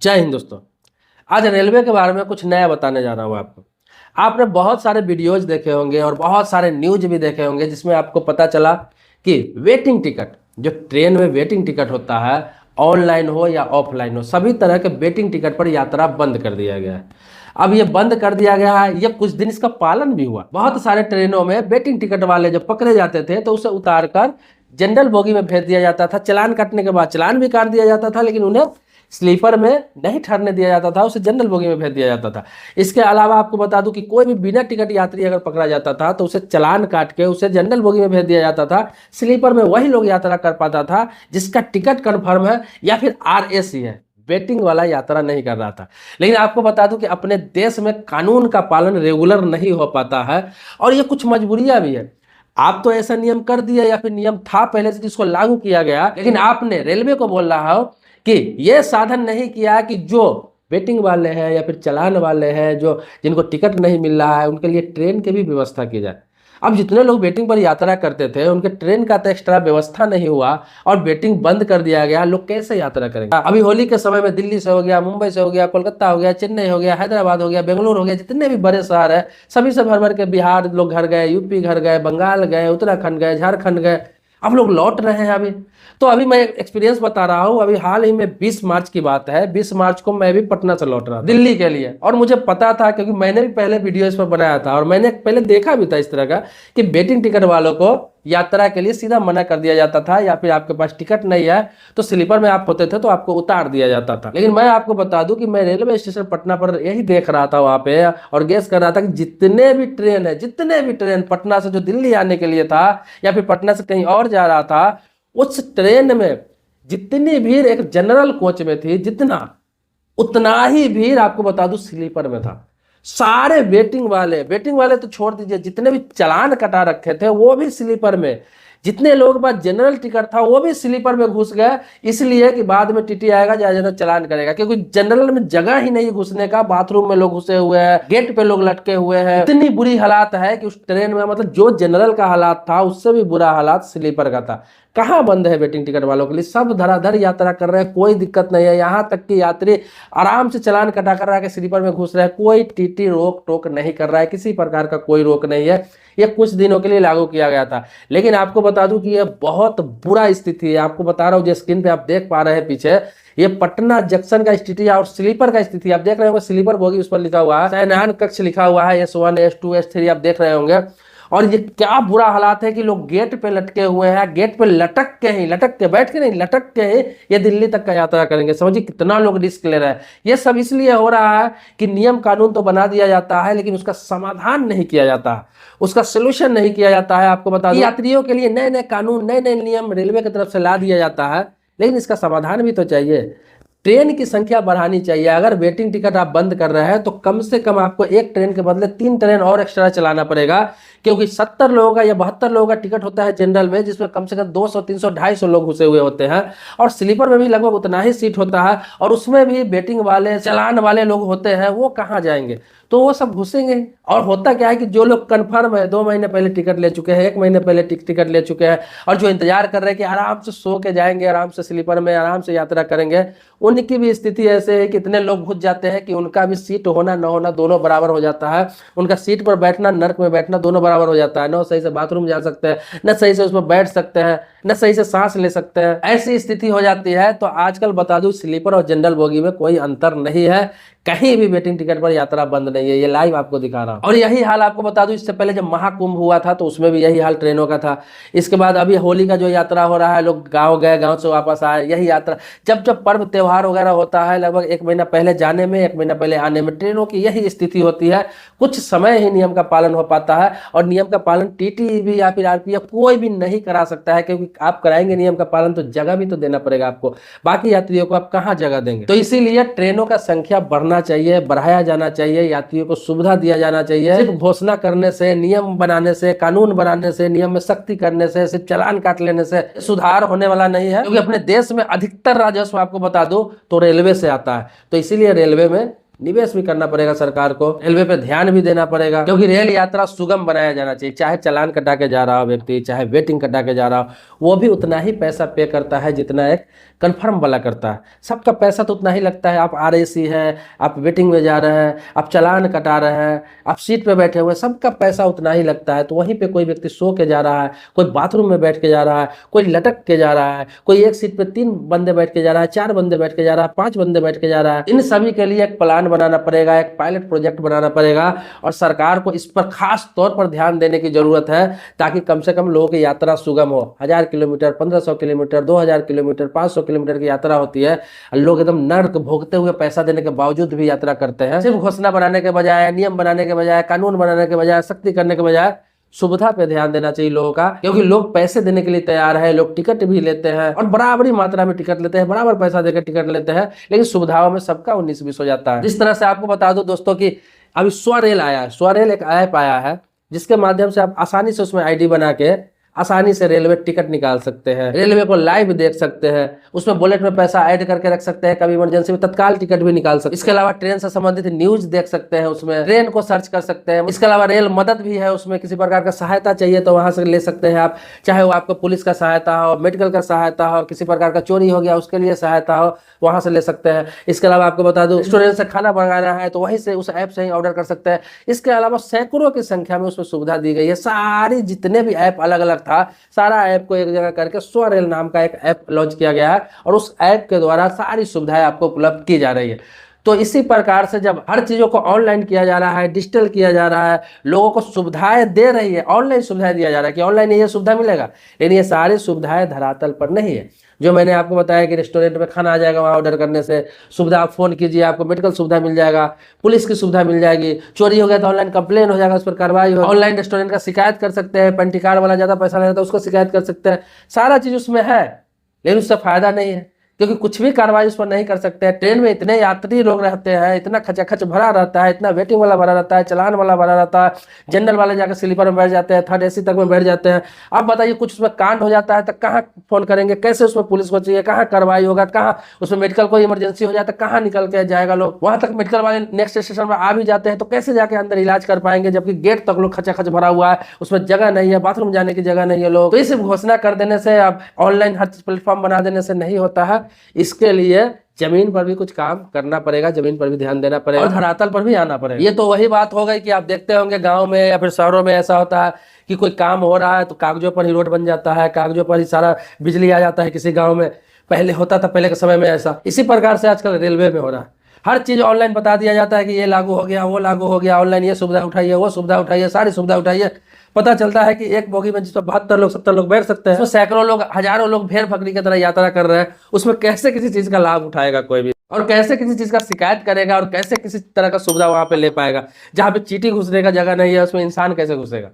जय हिंद दोस्तों। आज रेलवे के बारे में कुछ नया बताने जा रहा हूँ आपको। आपने बहुत सारे वीडियोज देखे होंगे और बहुत सारे न्यूज भी देखे होंगे जिसमें आपको पता चला कि वेटिंग टिकट, जो ट्रेन में वेटिंग टिकट होता है, ऑनलाइन हो या ऑफलाइन हो, सभी तरह के वेटिंग टिकट पर यात्रा बंद कर दिया गया है। अब ये बंद कर दिया गया है, ये कुछ दिन इसका पालन भी हुआ। बहुत सारे ट्रेनों में वेटिंग टिकट वाले जब पकड़े जाते थे तो उसे उतार कर जनरल बोगी में भेज दिया जाता था। चालान काटने के बाद चालान भी काट दिया जाता था, लेकिन उन्हें स्लीपर में नहीं ठहरने दिया जाता था, उसे जनरल बोगी में भेज दिया जाता था। इसके अलावा आपको बता दूं कि कोई भी बिना टिकट यात्री अगर पकड़ा जाता था तो उसे चालान काट के उसे जनरल बोगी में भेज दिया जाता था। स्लीपर में वही लोग यात्रा कर पाता था जिसका टिकट कन्फर्म है या फिर RAC है, वेटिंग वाला यात्रा नहीं कर रहा था। लेकिन आपको बता दूं कि अपने देश में कानून का पालन रेगुलर नहीं हो पाता है और ये कुछ मजबूरियां भी है। आप तो ऐसा नियम कर दिया या फिर नियम था पहले से जिसको लागू किया गया, लेकिन आपने रेलवे को बोल रहा हो कि ये साधन नहीं किया कि जो वेटिंग वाले हैं या फिर चालान वाले हैं, जो जिनको टिकट नहीं मिल रहा है, उनके लिए ट्रेन की भी व्यवस्था की जाए। अब जितने लोग वेटिंग पर यात्रा करते थे उनके ट्रेन का तो एक्स्ट्रा व्यवस्था नहीं हुआ और वेटिंग बंद कर दिया गया, लोग कैसे यात्रा करेंगे। अभी होली के समय में दिल्ली से हो गया, मुंबई से हो गया, कोलकाता हो गया, चेन्नई हो गया, हैदराबाद हो गया, बेंगलुरु हो गया, जितने भी बड़े शहर है सभी से भर भर के बिहार लोग घर गए, यूपी घर गए, बंगाल गए, उत्तराखंड गए, झारखंड गए। अब लोग लौट रहे हैं। अभी मैं एक्सपीरियंस बता रहा हूँ। अभी हाल ही में 20 मार्च की बात है, 20 मार्च को मैं भी पटना से लौट रहा था दिल्ली के लिए, और मुझे पता था क्योंकि मैंने भी पहले वीडियो इस पर बनाया था और मैंने पहले देखा भी था इस तरह का कि वेटिंग टिकट वालों को यात्रा के लिए सीधा मना कर दिया जाता था, या फिर आपके पास टिकट नहीं है तो स्लीपर में आप होते थे तो आपको उतार दिया जाता था। लेकिन मैं आपको बता दूं कि मैं रेलवे स्टेशन पटना पर यही देख रहा था वहां पे और गेस कर रहा था कि जितने भी ट्रेन पटना से जो दिल्ली आने के लिए था या फिर पटना से कहीं और जा रहा था, उस ट्रेन में जितनी भीड़ एक जनरल कोच में थी उतना ही भीड़ आपको बता दूं स्लीपर में था। सारे वेटिंग वाले तो छोड़ दीजिए, जितने भी चालान कटा रखे थे वो भी स्लीपर में, जितने लोगों के पास जनरल टिकट था वो भी स्लीपर में घुस गए, इसलिए कि बाद में टीटी आएगा ज्यादा चालान करेगा, क्योंकि जनरल में जगह ही नहीं घुसने का। बाथरूम में लोग घुसे हुए हैं, गेट पे लोग लटके हुए हैं। इतनी बुरी हालात है कि उस ट्रेन में, मतलब जो जनरल का हालात था उससे भी बुरा हालात स्लीपर का था। कहाँ बंद है वेटिंग टिकट वालों के लिए? सब धड़ाधड़ यात्रा कर रहे हैं, कोई दिक्कत नहीं है। यहाँ तक कि यात्री आराम से चालान कटा कर रहा है, स्लीपर में घुस रहे हैं, कोई टीटी रोक टोक नहीं कर रहा है, किसी प्रकार का कोई रोक नहीं है। ये कुछ दिनों के लिए लागू किया गया था, लेकिन आपको बता दूं कि ये बहुत बुरा स्थिति है। आपको बता रहा हूँ, जो स्क्रीन पे आप देख पा रहे हैं पीछे, ये पटना जंक्शन का स्थिति है और स्लीपर का स्थिति आप देख रहे होंगे। स्लीपर बोगी उस पर लिखा हुआ है, शयनयान कक्ष लिखा हुआ है, S1 S2 S3 आप देख रहे होंगे। और ये क्या बुरा हालात है कि लोग गेट पे लटके हुए हैं, गेट पे लटक के बैठ के नहीं, लटक के ही ये दिल्ली तक का यात्रा करेंगे। समझिए कितना लोग रिस्क ले रहे हैं। ये सब इसलिए हो रहा है कि नियम कानून तो बना दिया जाता है लेकिन उसका समाधान नहीं किया जाता, उसका सोल्यूशन नहीं किया जाता है। आपको बता दूं, यात्रियों के लिए नए नए कानून, नए नए नियम रेलवे की तरफ से ला दिया जाता है, लेकिन इसका समाधान भी तो चाहिए। ट्रेन की संख्या बढ़ानी चाहिए। अगर वेटिंग टिकट आप बंद कर रहे हैं तो कम से कम आपको एक ट्रेन के बदले 3 ट्रेन और एक्स्ट्रा चलाना पड़ेगा, क्योंकि 70 लोगों का या 72 लोगों का टिकट होता है जनरल में, जिसमें कम से कम 200 300 250 लोग घुसे हुए होते हैं, और स्लीपर में भी लगभग उतना ही सीट होता है, और उसमें भी वेटिंग वाले चालान वाले लोग होते हैं। वो कहाँ जाएंगे? तो वो सब घुसेंगे। और होता क्या है कि जो लोग कंफर्म है, 2 महीने पहले टिकट ले चुके हैं, 1 महीने पहले टिकट ले चुके हैं, और जो इंतजार कर रहे हैं कि आराम से सो के जाएंगे, आराम से स्लीपर में आराम से यात्रा करेंगे, उनकी भी स्थिति ऐसे है कि इतने लोग घुस जाते हैं कि उनका भी सीट होना न होना दोनों बराबर हो जाता है। उनका सीट पर बैठना, नर्क में बैठना दोनों बराबर हो जाता है। न सही से बाथरूम जा सकते हैं, न सही से उसमें बैठ सकते हैं, न सही से सांस ले सकते हैं। ऐसी स्थिति हो जाती है। तो आजकल बता दूं, स्लीपर और जनरल बोगी में कोई अंतर नहीं है, कहीं भी वेटिंग टिकट पर यात्रा बंद नहीं है। ये लाइव आपको दिखा रहा हूं। और यही हाल आपको बता दूं, इससे पहले जब महाकुंभ हुआ था तो उसमें भी यही हाल ट्रेनों का था। इसके बाद अभी होली का जो यात्रा हो रहा है, लोग गांव गए, गांव से वापस आए, यही यात्रा। जब जब पर्व त्योहार वगैरह होता है, लगभग 1 महीना पहले जाने में, 1 महीना पहले आने में, ट्रेनों की यही स्थिति होती है। कुछ समय ही नियम का पालन हो पाता है, और नियम का पालन टीटी भी या फिर RPF कोई भी नहीं करा सकता है, क्योंकि आप कराएंगे नियम का पालन तो जगह भी तो देना पड़ेगा आपको। बाकी यात्रियों को आप कहाँ जगह देंगे? तो इसीलिए ट्रेनों का संख्या बढ़ना चाहिए, बढ़ाया जाना चाहिए, यात्रियों को सुविधा दिया जाना चाहिए। सिर्फ घोषणा करने से, नियम बनाने से, कानून बनाने से, नियम में सख्ती करने से, सिर्फ चालान काट लेने से सुधार होने वाला नहीं है, क्योंकि अपने देश में अधिकतर राजस्व आपको बता दूं तो रेलवे से आता है। तो इसीलिए रेलवे में निवेश भी करना पड़ेगा सरकार को, रेलवे पे ध्यान भी देना पड़ेगा, क्योंकि रेल यात्रा सुगम बनाया जाना चाहिए। चाहे चालान कटा के जा रहा हो व्यक्ति, चाहे वेटिंग कटा के जा रहा हो, वो भी उतना ही पैसा पे करता है जितना एक कन्फर्म वाला करता है। सबका पैसा तो उतना ही लगता है। आप RAC है, आप वेटिंग में जा रहे हैं, आप चालान कटा रहे हैं, आप सीट पे बैठे हुए, सबका पैसा उतना ही लगता है। तो वहीं पे कोई व्यक्ति सो के जा रहा है, कोई बाथरूम में बैठ के जा रहा है, कोई लटक के जा रहा है, कोई एक सीट पे 3 बंदे बैठ के जा रहा है, 4 बंदे बैठ के जा रहा है, 5 बंदे बैठ के जा रहा है। इन सभी के लिए एक प्लान बनाना पड़ेगा, एक पायलट प्रोजेक्ट बनाना पड़ेगा, और सरकार को इस पर खास तौर पर ध्यान देने की जरूरत है, ताकि कम से कम लोगों की यात्रा सुगम हो। 1000 किलोमीटर, 1500 किलोमीटर, 2000 किलोमीटर, 500 किलोमीटर की यात्रा होती है, लोग एकदम नर्क भोगते हुए पैसा देने के बावजूद भी यात्रा करते हैं। सिर्फ घोषणा बनाने के बजाय, नियम बनाने के बजाय, कानून बनाने के बजाय, सख्ती करने के बजाय सुविधा पे ध्यान देना चाहिए लोगों का, क्योंकि लोग पैसे देने के लिए तैयार है, लोग टिकट भी लेते हैं और बराबरी मात्रा में टिकट लेते हैं, बराबर पैसा देकर टिकट लेते हैं, लेकिन सुविधाओं में सबका 19-20 हो जाता है। जिस तरह से आपको बता दूं दोस्तों कि अभी स्वरेल आया है, स्वरेल एक ऐप आया है जिसके माध्यम से आप आसानी से उसमें ID बना के आसानी से रेलवे टिकट निकाल सकते हैं, रेलवे को लाइव देख सकते हैं, उसमें वॉलेट में पैसा ऐड करके रख सकते हैं, कभी इमरजेंसी में तत्काल टिकट भी निकाल सकते हैं। इसके अलावा ट्रेन से संबंधित न्यूज देख सकते हैं, उसमें ट्रेन को सर्च कर सकते हैं। इसके अलावा रेल मदद भी है, उसमें किसी प्रकार का सहायता चाहिए तो वहां से ले सकते हैं आप, चाहे वो आपको पुलिस का सहायता हो, मेडिकल का सहायता हो, किसी प्रकार का चोरी हो गया उसके लिए सहायता हो, वहां से ले सकते हैं। इसके अलावा आपको बता दूं, रेस्टोरेंट से खाना मंगाना है तो वहीं से उस ऐप से ही ऑर्डर कर सकते हैं। इसके अलावा सैकड़ों की संख्या में उसमें सुविधा दी गई है। सारी जितने भी ऐप अलग अलग था, सारा ऐप को एक जगह करके स्वरेल नाम का एक ऐप लॉन्च किया गया है, और उस ऐप के द्वारा सारी सुविधाएं आपको उपलब्ध की जा रही है। तो इसी प्रकार से जब हर चीजों को ऑनलाइन किया जा रहा है, डिजिटल किया जा रहा है, लोगों को सुविधाएं दे रही है, ऑनलाइन सुविधाएं दिया जा रहा है कि ऑनलाइन ये सुविधा मिलेगा, लेकिन ये सारी सुविधाएं धरातल पर नहीं है। जो मैंने आपको बताया कि रेस्टोरेंट में खाना आ जाएगा वहाँ ऑर्डर करने से, सुविधा आप फोन कीजिए आपको मेडिकल सुविधा मिल जाएगा, पुलिस की सुविधा मिल जाएगी, चोरी हो गया तो ऑनलाइन कंप्लेन हो जाएगा, उस पर कार्रवाई हो, ऑनलाइन रेस्टोरेंट का शिकायत कर सकते हैं, पेंटी कार्ड वाला ज्यादा पैसा ले रहा था उसको शिकायत कर सकते हैं। सारा चीज उसमें है, लेकिन उससे फायदा नहीं है, क्योंकि कुछ भी कार्रवाई उस पर नहीं कर सकते हैं। ट्रेन में इतने यात्री लोग रहते हैं, इतना खचाखच भरा रहता है, इतना वेटिंग वाला भरा रहता है, चलान वाला भरा रहता है, जनरल वाले जाकर स्लीपर में बैठ जाते हैं, 3rd AC तक में बैठ जाते हैं। अब बताइए कुछ उसमें कांड हो जाता है तो कहाँ फोन करेंगे, कैसे उसमें पुलिस को चाहिए, कहाँ कार्रवाई होगा, कहाँ उसमें मेडिकल कोई इमरजेंसी हो जाता है, कहाँ निकल के जाएगा लोग, वहां तक मेडिकल वाले नेक्स्ट स्टेशन में आ भी जाते हैं तो कैसे जाके अंदर इलाज कर पाएंगे, जबकि गेट तक लोग खचाखच भरा हुआ है, उसमें जगह नहीं है, बाथरूम जाने की जगह नहीं है लोग। तो ये सिर्फ घोषणा कर देने से, अब ऑनलाइन हर प्लेटफॉर्म बना देने से नहीं होता है, इसके लिए जमीन पर भी कुछ काम करना पड़ेगा, जमीन पर भी ध्यान देना पड़ेगा और धरातल पर भी आना पड़ेगा। ये तो वही बात हो गई कि आप देखते होंगे गांव में या फिर शहरों में ऐसा होता है कि कोई काम हो रहा है तो कागजों पर ही रोड बन जाता है, कागजों पर ही सारा बिजली आ जाता है किसी गांव में, पहले होता था, पहले के समय में ऐसा। इसी प्रकार से आजकल रेलवे में हो रहा है, हर चीज ऑनलाइन बता दिया जाता है कि ये लागू हो गया, वो लागू हो गया, ऑनलाइन ये सुविधा उठाइए, वो सुविधा उठाइए, सारी सुविधा उठाइए। पता चलता है कि एक बोगी में जिसमें 72 लोग 70 लोग बैठ सकते हैं, उसमें सैकड़ों लोग, हजारों लोग भेड़ बकरी की तरह यात्रा कर रहे हैं, उसमें कैसे किसी चीज का लाभ उठाएगा कोई भी, और कैसे किसी चीज का शिकायत करेगा, और कैसे किसी तरह का सुविधा वहां पे ले पाएगा। जहां पे चींटी घुसने का जगह नहीं है उसमें इंसान कैसे घुसेगा।